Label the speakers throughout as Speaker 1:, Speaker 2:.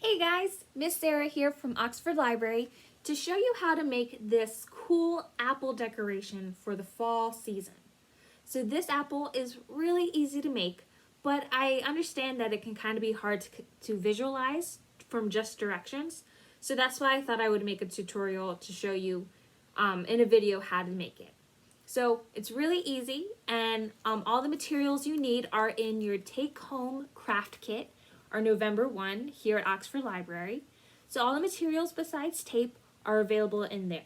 Speaker 1: Hey guys, Miss Sarah here from Oxford Library to show you how to make this cool apple decoration for the fall season. So this apple is really easy to make, but I understand that it can kind of be hard to visualize from just directions. So that's why I thought I would make a tutorial to show you in a video how to make it. So it's really easy, and all the materials you need are in your take-home craft kit, our November one here at Oxford Library. So all the materials besides tape are available in there.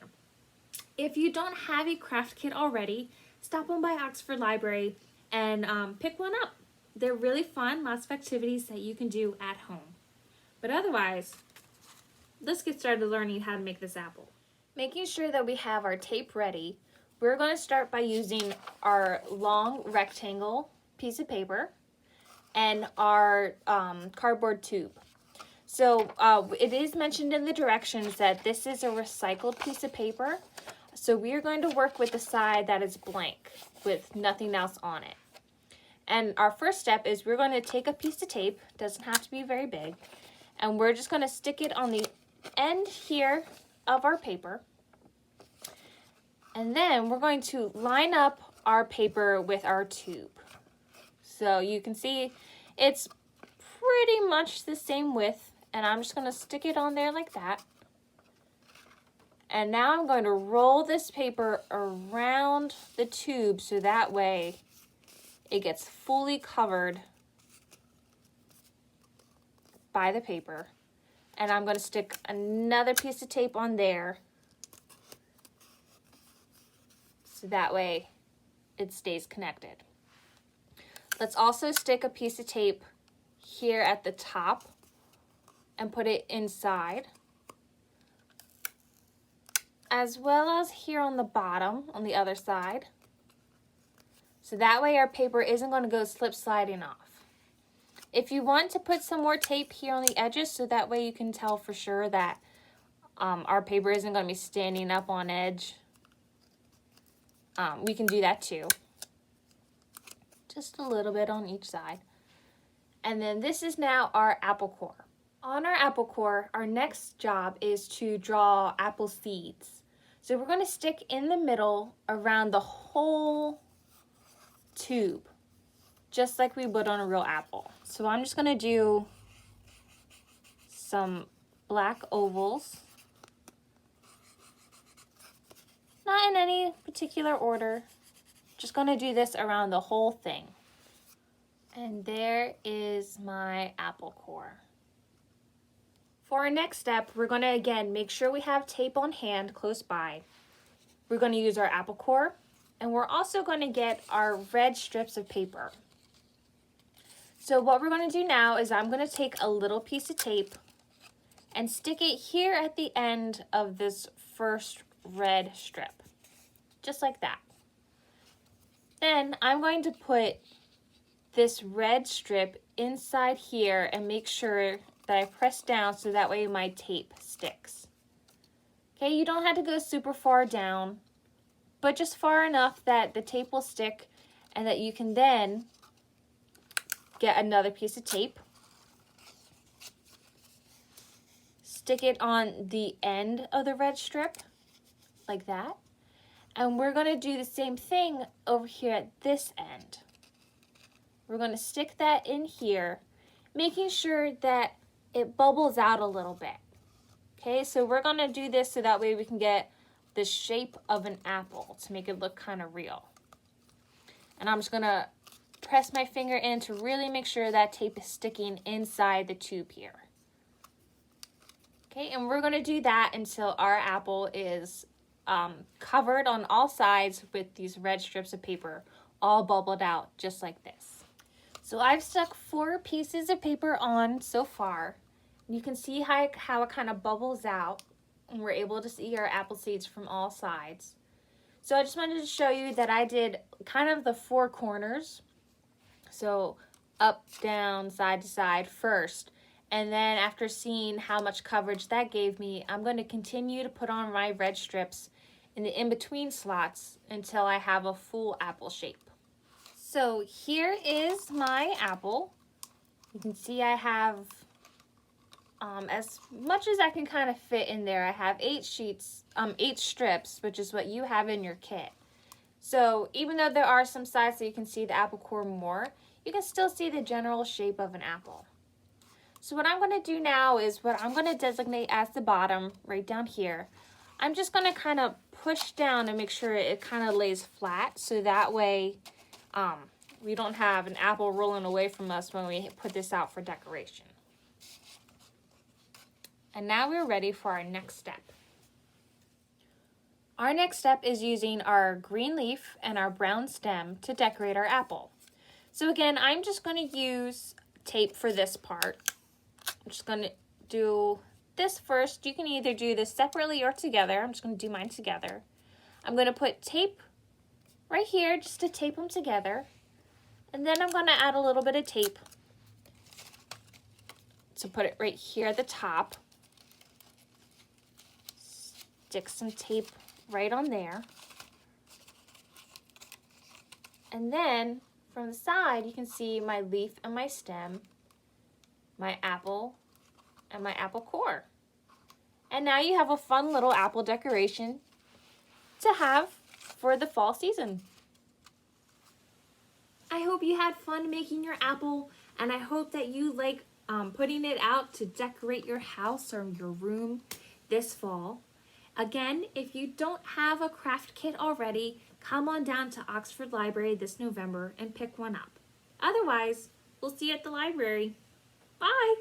Speaker 1: If you don't have a craft kit already, stop on by Oxford Library and pick one up. They're really fun, lots of activities that you can do at home. But otherwise, let's get started learning how to make this apple. Making sure that we have our tape ready, we're going to start by using our long rectangle piece of paper and our cardboard tube. So it is mentioned in the directions that this is a recycled piece of paper. So we are going to work with the side that is blank with nothing else on it. And our first step is we're going to take a piece of tape, doesn't have to be very big, and we're just going to stick it on the end here of our paper. And then we're going to line up our paper with our tube. So you can see it's pretty much the same width, and I'm just going to stick it on there like that. And now I'm going to roll this paper around the tube so that way it gets fully covered by the paper. And I'm going to stick another piece of tape on there so that way it stays connected. Let's also stick a piece of tape here at the top and put it inside, as well as here on the bottom on the other side. So that way our paper isn't going to go slip sliding off. If you want to put some more tape here on the edges so that way you can tell for sure that our paper isn't going to be standing up on edge, we can do that too. Just a little bit on each side. And then this is now our apple core. On our apple core, our next job is to draw apple seeds. So we're going to stick in the middle around the whole tube, just like we would on a real apple. So I'm just going to do some black ovals, not in any particular order. Just going to do this around the whole thing. And there is my apple core. For our next step, we're going to again make sure we have tape on hand close by. We're going to use our apple core, and we're also going to get our red strips of paper. So what we're going to do now is I'm going to take a little piece of tape and stick it here at the end of this first red strip, just like that. Then I'm going to put this red strip inside here and make sure that I press down so that way my tape sticks. Okay, you don't have to go super far down, but just far enough that the tape will stick and that you can then get another piece of tape, stick it on the end of the red strip like that. And we're going to do the same thing over here at this end. We're going to stick that in here, making sure that it bubbles out a little bit. Okay, so we're going to do this so that way we can get the shape of an apple to make it look kind of real. And I'm just going to press my finger in to really make sure that tape is sticking inside the tube here. Okay, and we're going to do that until our apple is covered on all sides with these red strips of paper, all bubbled out just like this. So I've stuck 4 pieces of paper on so far. You can see how it kind of bubbles out, and we're able to see our apple seeds from all sides. So I just wanted to show you that I did kind of the 4 corners. So up, down, side to side first. And then after seeing how much coverage that gave me, I'm going to continue to put on my red strips in the in-between slots until I have a full apple shape. So here is my apple. You can see I have as much as I can kind of fit in there. I have 8 strips, which is what you have in your kit. So even though there are some sides that you can see the apple core more, you can still see the general shape of an apple. So what I'm going to do now is what I'm going to designate as the bottom right down here. I'm just going to kind of push down and make sure it kind of lays flat, so that way we don't have an apple rolling away from us when we put this out for decoration. And now we're ready for our next step. Our next step is using our green leaf and our brown stem to decorate our apple. So again, I'm just going to use tape for this part. I'm just going to do this first. You can either do this separately or together. I'm just going to do mine together. I'm going to put tape right here just to tape them together. And then I'm going to add a little bit of tape to put it right here at the top. Stick some tape right on there. And then from the side, you can see my leaf and my stem, my apple, and my apple core. And now you have a fun little apple decoration to have for the fall season. I hope you had fun making your apple, and I hope that you like putting it out to decorate your house or your room this fall. Again, if you don't have a craft kit already, come on down to Oxford Library this November and pick one up. Otherwise, we'll see you at the library. Bye!